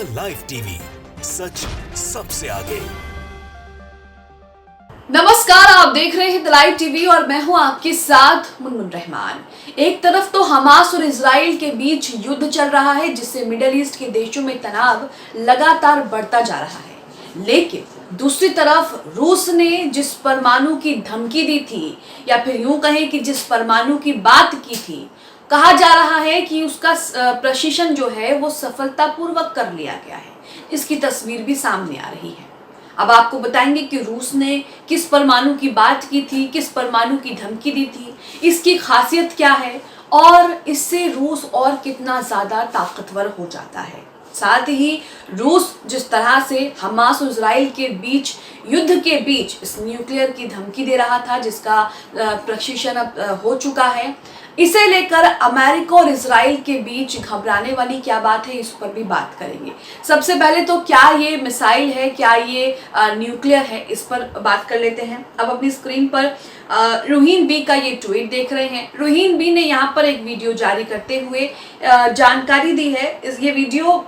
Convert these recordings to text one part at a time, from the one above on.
The live TV, सच सबसे आगे। नमस्कार, आप देख रहे हैं द लाइव टीवी और मैं हूं आपके साथ मुनमुन रहमान। एक तरफ तो हमास और इजराइल के बीच युद्ध चल रहा है, जिससे मिडिल ईस्ट के देशों में तनाव लगातार बढ़ता जा रहा है, लेकिन दूसरी तरफ रूस ने जिस परमाणु की धमकी दी थी, या फिर यूं कहें कि जिस परमाणु की बात की थी, कहा जा रहा है कि उसका प्रशिक्षण जो है वो सफलतापूर्वक कर लिया गया है। इसकी तस्वीर भी सामने आ रही है। अब आपको बताएंगे कि रूस ने किस परमाणु की बात की थी, किस परमाणु की धमकी दी थी, इसकी खासियत क्या है और इससे रूस और कितना ज्यादा ताकतवर हो जाता है। साथ ही रूस जिस तरह से हमास और इजराइल के बीच युद्ध के बीच इस न्यूक्लियर की धमकी दे रहा था, जिसका प्रशिक्षण अब हो चुका है, इसे लेकर अमेरिका और इजराइल के बीच घबराने वाली क्या बात है, इस पर भी बात करेंगे। सबसे पहले तो क्या ये मिसाइल है, क्या ये न्यूक्लियर है, इस पर बात कर लेते हैं। अब अपनी स्क्रीन पर रोहिन बी का ये ट्वीट देख रहे हैं। रोहिन बी ने यहाँ पर एक वीडियो जारी करते हुए जानकारी दी है। ये वीडियो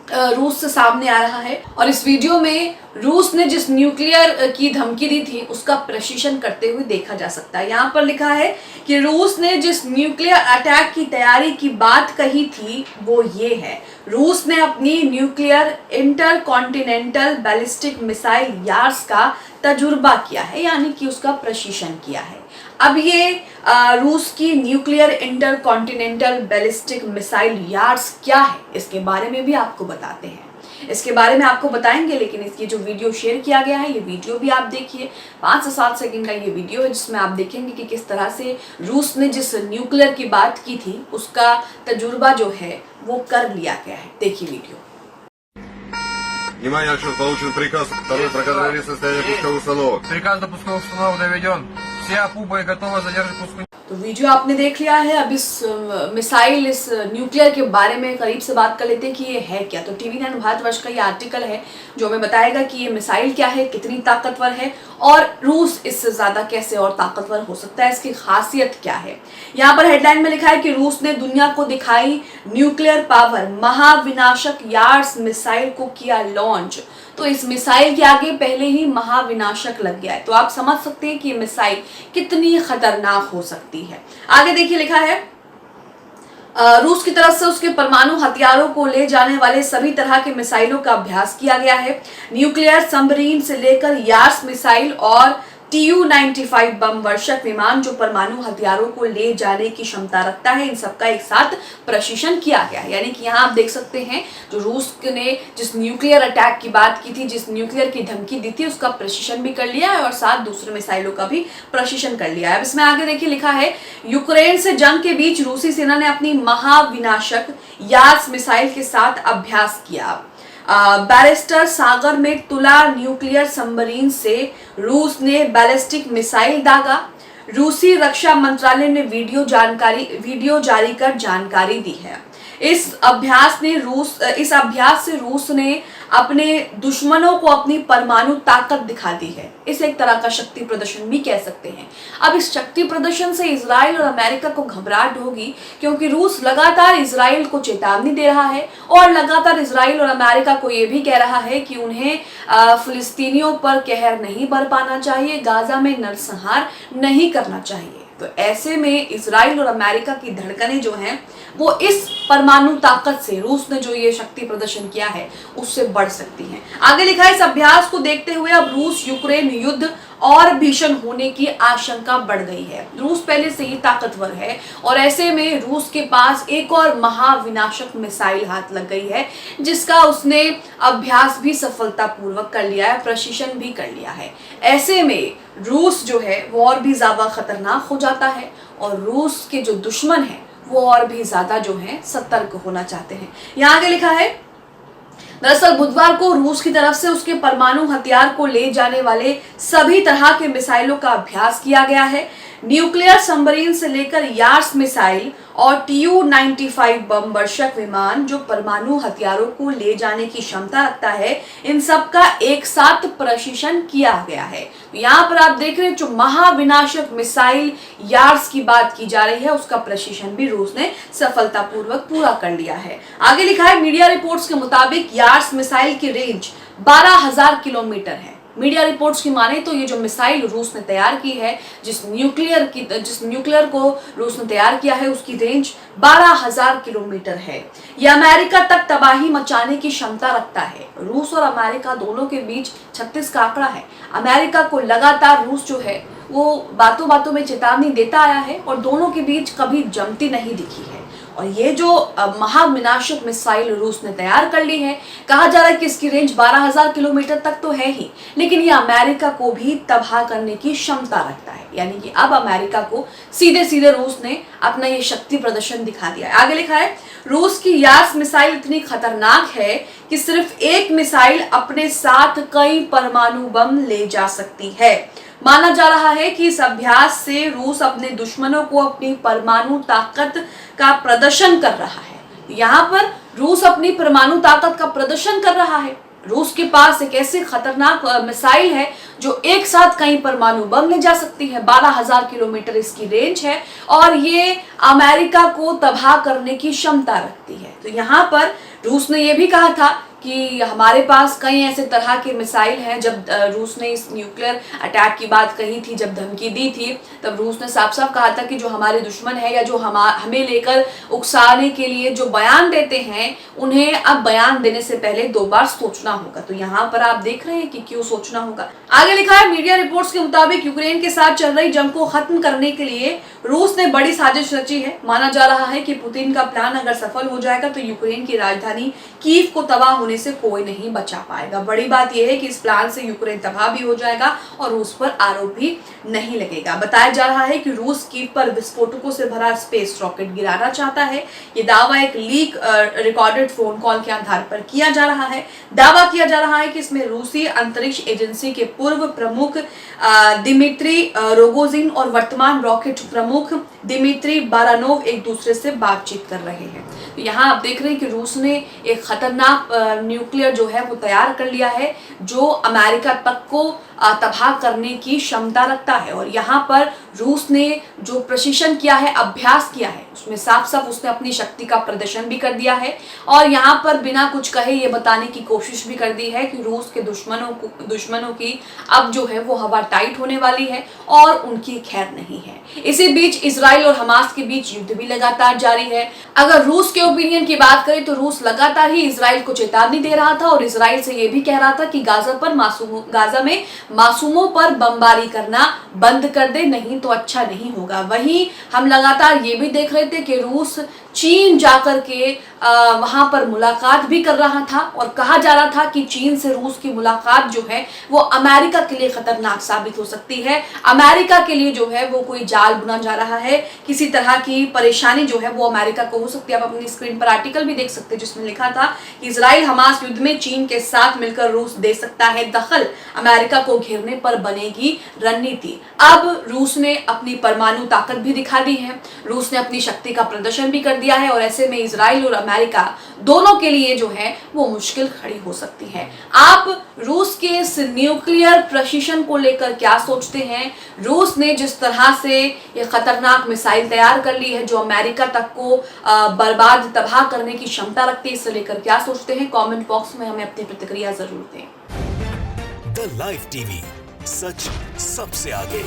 रूस से सामने आ रहा है और इस वीडियो में रूस ने जिस न्यूक्लियर की धमकी दी थी उसका प्रशिक्षण करते हुए देखा जा सकता है। यहाँ पर लिखा है कि रूस ने जिस न्यूक्लियर अटैक की तैयारी की बात कही थी वो ये है। रूस ने अपनी nuclear intercontinental ballistic missile Yars का तजुर्बा किया है, यानी कि उसका प्रशिक्षण किया है। अब ये रूस की nuclear intercontinental ballistic missile yards क्या है, इसके बारे में भी आपको बताते हैं। इसके बारे में आपको बताएंगे, लेकिन इसकी जो वीडियो शेयर किया गया है, ये वीडियो भी आप देखिए। 5 से 7 सेकंड का ये वीडियो है, जिसमें आप देखेंगे कि किस तरह से रूस ने जिस न्यूक्लियर की बात की थी उसका तजुर्बा जो है वो कर लिया गया है। देखिए वीडियो। Внимание, отчет, получен приказ. Второй проконтролирует состояние пусковых установок. Приказ до пусковых установок доведен. Все опубы готовы задержать пуск. तो वीडियो आपने देख लिया है। अब इस मिसाइल, इस न्यूक्लियर के बारे में करीब से बात कर लेते हैं कि ये है क्या। तो TV9 भारतवर्ष का ये आर्टिकल है जो हमें बताएगा कि ये मिसाइल क्या है, कितनी ताकतवर है और रूस इससे ज़्यादा कैसे और ताकतवर हो सकता है, इसकी खासियत क्या है। यहाँ पर हेडलाइन में लिखा है कि रूस ने दुनिया को दिखाई न्यूक्लियर पावर, महाविनाशक यार्ड्स मिसाइल को किया लॉन्च। तो इस मिसाइल के आगे पहले ही महाविनाशक लग गया है, तो आप समझ सकते हैं कि ये मिसाइल कितनी खतरनाक हो सकती है। आगे देखिए, लिखा है रूस की तरफ से उसके परमाणु हथियारों को ले जाने वाले सभी तरह के मिसाइलों का अभ्यास किया गया है। न्यूक्लियर सबमरीन से लेकर यार्स मिसाइल और Tu-95 बम वर्षक विमान जो परमाणु हथियारों को ले जाने की क्षमता रखता है, इन सबका एक साथ प्रशिक्षण किया गया है। यानी कि यहाँ आप देख सकते हैं जो रूस ने जिस न्यूक्लियर अटैक की बात की थी, जिस न्यूक्लियर की धमकी दी थी, उसका प्रशिक्षण भी कर लिया है और साथ दूसरे मिसाइलों का भी प्रशिक्षण कर लिया है। अब इसमें आगे देखिए, लिखा है यूक्रेन से जंग के बीच रूसी सेना ने अपनी महाविनाशक यार्स मिसाइल के साथ अभ्यास किया। बैरिस्टर सागर में तुला न्यूक्लियर सबमरीन से रूस ने बैलिस्टिक मिसाइल दागा। रूसी रक्षा मंत्रालय ने वीडियो जारी कर जानकारी दी है। इस अभ्यास से रूस ने अपने दुश्मनों को अपनी परमाणु ताकत दिखा दी है। इस एक तरह का शक्ति प्रदर्शन भी कह सकते हैं। अब इस शक्ति प्रदर्शन से इजराइल और अमेरिका को घबराहट होगी, क्योंकि रूस लगातार इजराइल को चेतावनी दे रहा है और लगातार इजराइल और अमेरिका को ये भी कह रहा है कि उन्हें फिलिस्तीनियों पर कहर नहीं बरपाना चाहिए, गाजा में नरसंहार नहीं करना चाहिए। तो ऐसे में इजराइल और अमेरिका की धड़कनें जो हैं वो इस परमाणु ताकत से, रूस ने जो ये शक्ति प्रदर्शन किया है, उससे बढ़ सकती हैं। आगे लिखा है, इस अभ्यास को देखते हुए अब रूस यूक्रेन युद्ध और भीषण होने की आशंका बढ़ गई है। रूस पहले से ही ताकतवर है और ऐसे में रूस के पास एक और महाविनाशक मिसाइल हाथ लग गई है, जिसका उसने अभ्यास भी सफलतापूर्वक कर लिया है, प्रशिक्षण भी कर लिया है। ऐसे में रूस जो है वो और भी ज्यादा खतरनाक हो जाता है और रूस के जो दुश्मन है वो और भी ज्यादा जो है सतर्क होना चाहते हैं। यहाँ आगे लिखा है, दरअसल बुधवार को रूस की तरफ से उसके परमाणु हथियार को ले जाने वाले सभी तरह के मिसाइलों का अभ्यास किया गया है। न्यूक्लियर सबमरीन से लेकर यार्स मिसाइल और Tu-95 बम वर्षक विमान जो परमाणु हथियारों को ले जाने की क्षमता रखता है, इन सब का एक साथ प्रशिक्षण किया गया है। तो यहाँ पर आप देख रहे हैं जो महाविनाशक मिसाइल यार्स की बात की जा रही है, उसका प्रशिक्षण भी रूस ने सफलतापूर्वक पूरा कर लिया है। आगे लिखा है मीडिया रिपोर्ट्स के मुताबिक यार्स मिसाइल की रेंज 12,000 किलोमीटर है। मीडिया रिपोर्ट्स की माने तो ये जो मिसाइल रूस ने तैयार की है, जिस न्यूक्लियर को रूस ने तैयार किया है, उसकी रेंज 12,000 किलोमीटर है। यह अमेरिका तक तबाही मचाने की क्षमता रखता है। रूस और अमेरिका दोनों के बीच 36 का आंकड़ा है। अमेरिका को लगातार रूस जो है वो बातों बातों में चेतावनी देता आया है और दोनों के बीच कभी जमती नहीं दिखी है। और ये जो महाविनाशक मिसाइल रूस ने तैयार कर ली है, कहा जा रहा है कि इसकी रेंज 12,000 किलोमीटर तक तो है ही, लेकिन ये अमेरिका को भी तबाह करने की क्षमता रखता है। यानी कि अब अमेरिका को सीधे सीधे रूस ने अपना ये शक्ति प्रदर्शन दिखा दिया है। आगे लिखा है रूस की यार्स मिसाइल इतनी खतरनाक है कि सिर्फ एक मिसाइल अपने साथ कई परमाणु बम ले जा सकती है। माना जा रहा है कि इस अभ्यास से रूस अपने दुश्मनों को अपनी परमाणु ताकत का प्रदर्शन कर रहा है। यहाँ पर रूस अपनी परमाणु ताकत का प्रदर्शन कर रहा है। रूस के पास एक ऐसी खतरनाक मिसाइल है जो एक साथ कई परमाणु बम ले जा सकती है। 12,000 किलोमीटर इसकी रेंज है और ये अमेरिका को तबाह करने की क्षमता रखती है। तो यहाँ पर रूस ने यह भी कहा था कि हमारे पास कई ऐसे तरह के मिसाइल हैं। जब रूस ने इस न्यूक्लियर अटैक की बात कही थी, जब धमकी दी थी, तब रूस ने साफ साफ कहा था कि जो हमारे दुश्मन है या जो हमें लेकर उकसाने के लिए जो बयान देते हैं, उन्हें अब बयान देने से पहले 2 बार सोचना होगा। तो यहाँ पर आप देख रहे हैं कि क्यों सोचना होगा। आगे लिखा है मीडिया रिपोर्ट्स के मुताबिक यूक्रेन के साथ चल रही जंग को खत्म करने के लिए रूस ने बड़ी साजिश रची है। माना जा रहा है कि पुतिन का प्लान अगर सफल हो जाएगा तो यूक्रेन की राजधानी कीव को तबाह होने से कोई नहीं बचा पाएगा। बड़ी बात यह है कि इस प्लान से यूक्रेन तबाह भी हो जाएगा और रूस पर आरोप भी नहीं लगेगा। बताया जा रहा है कि रूस कीव पर विस्फोटकों से भरा स्पेस रॉकेट गिराना चाहता है। ये दावा एक लीक रिकॉर्डेड फोन कॉल के आधार पर किया जा रहा है। दावा किया जा रहा है कि इसमें रूसी अंतरिक्ष एजेंसी के पूर्व प्रमुख दिमित्री रोगोजिन और वर्तमान रॉकेट प्रमुख दिमित्री बारानोव एक दूसरे से बातचीत कर रहे हैं। तो यहाँ आप देख रहे हैं कि रूस ने एक खतरनाक न्यूक्लियर जो है वो तैयार कर लिया है, जो अमेरिका तक को तबाह करने की क्षमता रखता है। और यहाँ पर रूस ने जो प्रशिक्षण किया है, अभ्यास किया है, उसमें साफ साफ उसने अपनी शक्ति का प्रदर्शन भी कर दिया है। और यहाँ पर बिना कुछ कहे ये बताने की कोशिश भी कर दी है कि रूस के दुश्मनों की अब जो है वो हवा टाइट होने वाली है और उनकी खैर नहीं है। इसी बीच इजराइल और हमास के बीच युद्ध भी लगातार जारी है। अगर रूस के ओपिनियन की बात करें तो रूस लगातार ही इजराइल को चेतावनी दे रहा था और इजराइल से ये भी कह रहा था कि गाजा में मासूमों पर बमबारी करना बंद कर दे, नहीं तो अच्छा नहीं होगा। वहीं हम लगातार ये भी देख रहे थे कि रूस चीन जाकर के वहां पर मुलाकात भी कर रहा था और कहा जा रहा था कि चीन से रूस की मुलाकात जो है वो अमेरिका के लिए खतरनाक साबित हो सकती है। अमेरिका के लिए जो है वो कोई जाल बुना जा रहा है, किसी तरह की परेशानी जो है वो अमेरिका को हो सकती है। आप अपनी स्क्रीन पर आर्टिकल भी देख सकते हैं जिसमें लिखा था कि इजराइल हमास युद्ध में चीन के साथ मिलकर रूस दे सकता है दखल, अमेरिका को घेरने पर बनेगी रणनीति। अब रूस ने अपनी परमाणु ताकत भी दिखा दी है, रूस ने अपनी शक्ति का प्रदर्शन भी कर दिया है और ऐसे में इजराइल और अमेरिका दोनों के लिए जो है वो मुश्किल खड़ी हो सकती है। आप रूस के इस न्यूक्लियर प्रशिक्षण को लेकर क्या सोचते हैं? रूस ने जिस तरह से ये खतरनाक मिसाइल तैयार कर ली है जो अमेरिका तक को बर्बाद तबाह करने की क्षमता रखती है, इससे लेकर क्या सोचते हैं? कमेंट बॉक्स में हमें अपनी प्रतिक्रिया जरूर दें। द लाइव टीवी, सच सबसे आगे।